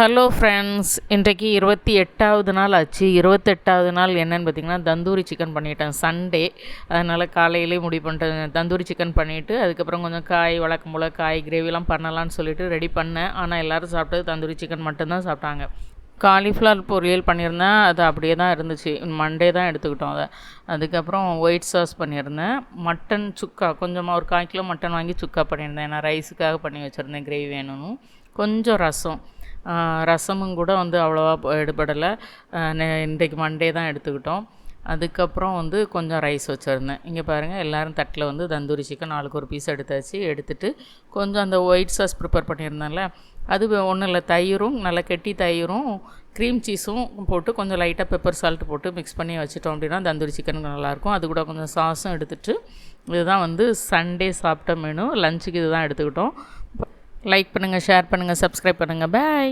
Hello friends, இன்றைக்கு 28வது நாள் ஆச்சு. 28வது நாள் என்னென்னு பார்த்திங்கன்னா, தந்தூரி சிக்கன் பண்ணிட்டேன். சண்டே, அதனால் காலையிலே முடிவு பண்ணிட்டேன். தந்தூரி சிக்கன் பண்ணிவிட்டு அதுக்கப்புறம் கொஞ்சம் காய், வழக்கம் போல் காய் கிரேவிலாம் பண்ணலான்னு சொல்லிட்டு ரெடி பண்ணேன். ஆனால் எல்லோரும் சாப்பிட்டது தந்தூரி சிக்கன் மட்டும்தான் சாப்பிட்டாங்க. காலிஃப்ளவர் பொரியல் பண்ணியிருந்தேன், அது அப்படியே தான் இருந்துச்சு. மண்டே தான் எடுத்துக்கிட்டோம் அதை. அதுக்கப்புறம் ஒயிட் சாஸ் பண்ணியிருந்தேன். மட்டன் சுக்கா, கொஞ்சமாக ஒரு 1/4 கிலோ மட்டன் வாங்கி சுக்கா பண்ணியிருந்தேன். நான் ரைஸுக்காக பண்ணி வச்சுருந்தேன், கிரேவி வேணும்னு. கொஞ்சம் ரசமும் கூட அவ்வளோவா எடுபடலை. இன்றைக்கு மண்டே தான் எடுத்துக்கிட்டோம். அதுக்கப்புறம் கொஞ்சம் ரைஸ் வச்சுருந்தேன். இங்கே பாருங்கள், எல்லோரும் தட்டில் தந்தூரி சிக்கன் ஆளுக்கு ஒரு பீஸ் எடுத்தாச்சு. எடுத்துகிட்டு கொஞ்சம் அந்த ஒயிட் சாஸ் ப்ரிப்பேர் பண்ணியிருந்தேன்ல, அது ஒன்றும் இல்லை, தயிரும் நல்லா கெட்டி தயிரும் க்ரீம் சீஸும் போட்டு கொஞ்சம் லைட்டாக பெப்பர் சால்ட் போட்டு மிக்ஸ் பண்ணி வச்சுட்டோம் அப்படின்னா தந்தூரி சிக்கன் நல்லாயிருக்கும். அது கூட கொஞ்சம் சாஸும் எடுத்துகிட்டு இதுதான் சண்டே சாப்பிட்ட மெனு. லஞ்சுக்கு இது தான் எடுத்துக்கிட்டோம். லைக் பண்ணுங்கள், ஷேர் பண்ணுங்கள், சப்ஸ்கிரைப் பண்ணுங்கள். பாய்.